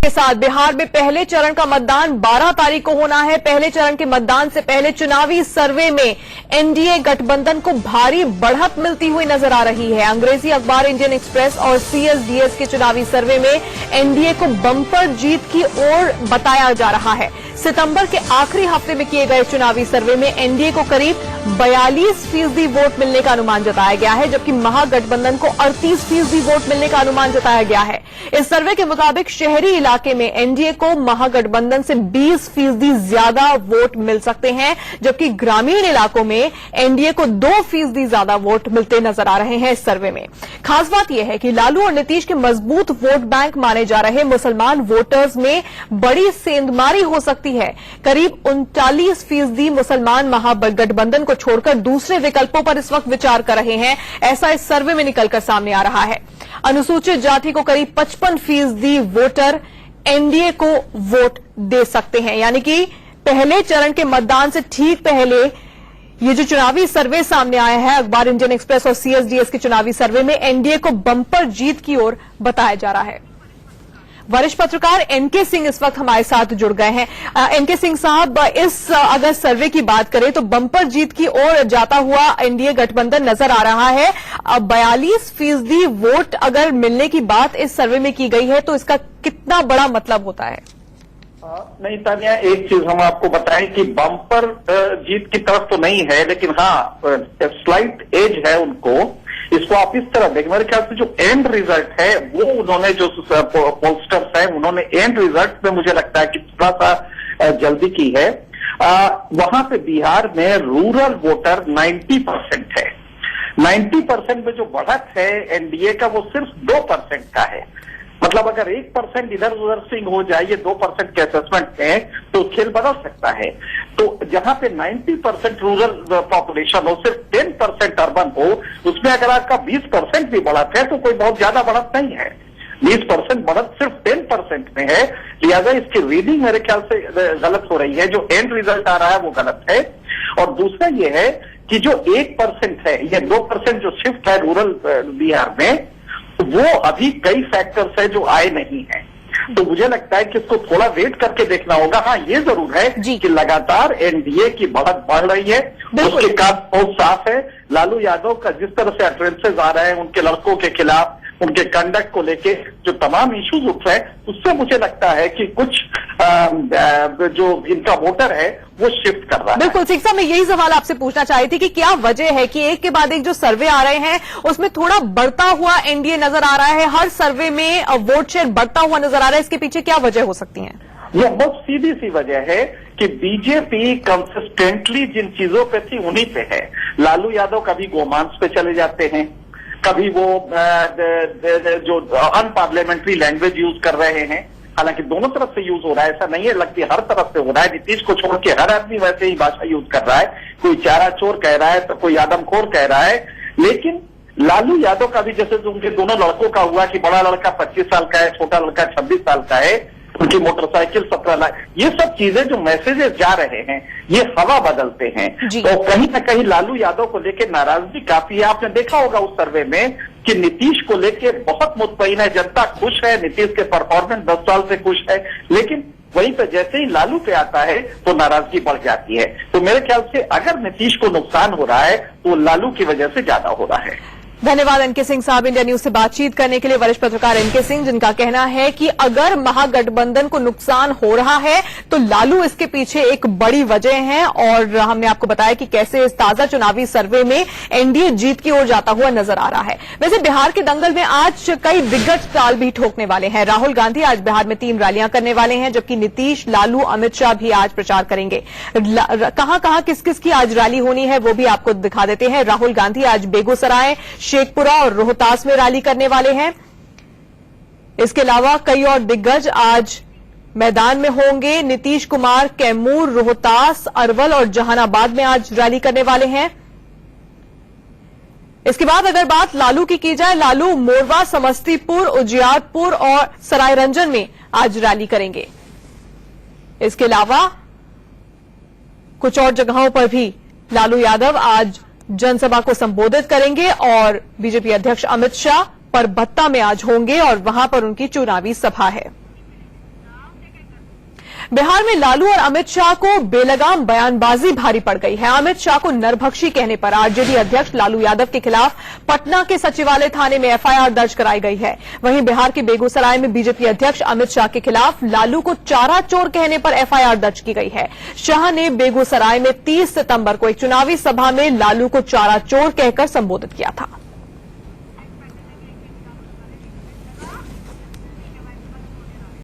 के साथ बिहार में पहले चरण का मतदान 12 तारीख को होना है। पहले चरण के मतदान से पहले चुनावी सर्वे में एनडीए गठबंधन को भारी बढ़त मिलती हुई नजर आ रही है। अंग्रेजी अखबार इंडियन एक्सप्रेस और सीएसडीएस के चुनावी सर्वे में एनडीए को बम्पर जीत की ओर बताया जा रहा है। सितंबर के आखिरी हफ्ते में किए गए चुनावी सर्वे में एनडीए को करीब 42% वोट मिलने का अनुमान जताया गया है, जबकि महागठबंधन को 38% वोट मिलने का अनुमान जताया गया है। इस सर्वे के मुताबिक शहरी इलाके में एनडीए को महागठबंधन से 20% ज्यादा वोट मिल सकते हैं, जबकि ग्रामीण इलाकों में एनडीए को 2% ज्यादा वोट मिलते नजर आ रहे हैं। इस सर्वे में खास बात यह है कि लालू और नीतीश के मजबूत वोट बैंक माने जा रहे मुसलमान वोटर्स में बड़ी सेंधमारी हो सकती है। करीब 39% मुसलमान महागठबंधन को छोड़कर दूसरे विकल्पों पर इस वक्त विचार कर रहे हैं, ऐसा इस सर्वे में निकलकर सामने आ रहा है। अनुसूचित जाति को करीब 55% वोटर एनडीए को वोट दे सकते हैं, यानी कि पहले चरण के मतदान से ठीक पहले ये जो चुनावी सर्वे सामने आया है, अखबार इंडियन एक्सप्रेस और सीएसडीएस के चुनावी सर्वे में एनडीए को बम्पर जीत की ओर बताया जा रहा है। वरिष्ठ पत्रकार एनके सिंह इस वक्त हमारे साथ जुड़ गए हैं। एनके सिंह साहब, इस अगर सर्वे की बात करें तो बम्पर जीत की ओर जाता हुआ एनडीए गठबंधन नजर आ रहा है। 42% वोट अगर मिलने की बात इस सर्वे में की गई है तो इसका कितना बड़ा मतलब होता है? नहीं तानिया, एक चीज हम आपको बताएं कि बम्पर जीत की तरफ तो नहीं है, लेकिन हाँ स्लाइट एज है उनको। इसको आप इस तरह देखें, मेरे ख्याल से जो एंड रिजल्ट है वो उन्होंने जो पोस्टर्स हैं उन्होंने एंड रिजल्ट में मुझे लगता है कि थोड़ा सा जल्दी की है। वहां पे बिहार में रूरल वोटर 90% है। 90% में जो बढ़त है एनडीए का वो सिर्फ 2% का है। मतलब अगर 1% इधर उधर स्विंग हो जाए, ये 2% के असेसमेंट में, तो खेल बदल सकता है। तो जहां पे 90% रूरल पॉपुलेशन हो, सिर्फ 10% अर्बन हो, उसमें अगर आपका 20% भी बढ़त है तो कोई बहुत ज्यादा बढ़त नहीं है। 20% बढ़त सिर्फ 10% में है, लिहाजा इसकी रीडिंग मेरे ख्याल से गलत हो रही है। जो एंड रिजल्ट आ रहा है वो गलत है। और दूसरा ये है कि जो 1% है, ये 2% जो शिफ्ट है रूरल बिहार में, वो अभी कई फैक्टर्स है जो आए नहीं है। तो मुझे लगता है कि इसको थोड़ा वेट करके देखना होगा। हाँ, ये जरूर है कि लगातार एनडीए की बढ़त बढ़ रही है, उसके काम बहुत साफ है। लालू यादव का जिस तरह से अटरेंसेज आ रहे हैं उनके लड़कों के खिलाफ, उनके कंडक्ट को लेके जो तमाम इश्यूज उठ रहे हैं, उससे मुझे लगता है कि कुछ जो इनका वोटर है वो शिफ्ट कर रहा है। बिल्कुल सिंह साहब, मैं यही सवाल आपसे पूछना चाह रही थी कि क्या वजह है कि एक के बाद एक जो सर्वे आ रहे हैं उसमें थोड़ा बढ़ता हुआ एनडीए नजर आ रहा है, हर सर्वे में वोट शेयर बढ़ता हुआ नजर आ रहा है, इसके पीछे क्या वजह हो सकती है? यह बहुत सीधी सी वजह है कि बीजेपी कंसिस्टेंटली जिन चीजों पे थी उन्हीं पे है। लालू यादव कभी गोमांस पे चले जाते हैं, कभी वो जो अनपार्लियामेंट्री लैंग्वेज यूज कर रहे हैं। हालांकि दोनों तरफ से यूज हो रहा है, ऐसा नहीं है, लगती हर तरफ से हो रहा है। नीतीश को छोड़ के हर आदमी वैसे ही भाषा यूज कर रहा है। कोई चारा चोर कह रहा है तो कोई आदमखोर कह रहा है। लेकिन लालू यादव का भी जैसे उनके दोनों लड़कों का हुआ कि बड़ा लड़का 25 साल का है, छोटा लड़का 26 साल का है, उनकी मोटरसाइकिल 17 लाख, ये सब चीजें जो मैसेजेस जा रहे हैं ये हवा बदलते हैं। तो कहीं ना कहीं लालू यादव को लेकर नाराजगी काफी है। आपने देखा होगा उस सर्वे में कि नीतीश को लेकर बहुत मुतमईन है जनता, खुश है, नीतीश के परफॉर्मेंस 10 साल से खुश है। लेकिन वहीं पे जैसे ही लालू पे आता है तो नाराजगी बढ़ जाती है। तो मेरे ख्याल से अगर नीतीश को नुकसान हो रहा है तो लालू की वजह से ज्यादा हो रहा है। धन्यवाद एनके सिंह साहब, इंडिया न्यूज से बातचीत करने के लिए। वरिष्ठ पत्रकार एनके सिंह, जिनका कहना है कि अगर महागठबंधन को नुकसान हो रहा है तो लालू इसके पीछे एक बड़ी वजह है। और हमने आपको बताया कि कैसे इस ताजा चुनावी सर्वे में एनडीए जीत की ओर जाता हुआ नजर आ रहा है। वैसे बिहार के दंगल में आज कई दिग्गज ताल भी ठोकने वाले हैं। राहुल गांधी आज बिहार में 3 रैलियां करने वाले हैं, जबकि नीतीश, लालू, अमित शाह भी आज प्रचार करेंगे। कहां कहां किस किस की आज रैली होनी है वो भी आपको दिखा देते हैं। राहुल गांधी आज बेगूसराय, शेखपुरा और रोहतास में रैली करने वाले हैं। इसके अलावा कई और दिग्गज आज मैदान में होंगे। नीतीश कुमार कैमूर, रोहतास, अरवल और जहानाबाद में आज रैली करने वाले हैं। इसके बाद अगर बात लालू की जाए, लालू मोरवा, समस्तीपुर, उजियारपुर और सरायरंजन में आज रैली करेंगे। इसके अलावा कुछ और जगहों पर भी लालू यादव आज जनसभा को संबोधित करेंगे और बीजेपी अध्यक्ष अमित शाह परबत्ता में आज होंगे और वहां पर उनकी चुनावी सभा है। बिहार में लालू और अमित शाह को बेलगाम बयानबाजी भारी पड़ गई है। अमित शाह को नरभक्षी कहने पर आरजेडी अध्यक्ष लालू यादव के खिलाफ पटना के सचिवालय थाने में एफआईआर दर्ज कराई गई है। वहीं बिहार के बेगूसराय में बीजेपी अध्यक्ष अमित शाह के खिलाफ लालू को चारा चोर कहने पर एफआईआर दर्ज की गई है। शाह ने बेगूसराय में 30 सितंबर को एक चुनावी सभा में लालू को चारा चोर कहकर संबोधित किया था।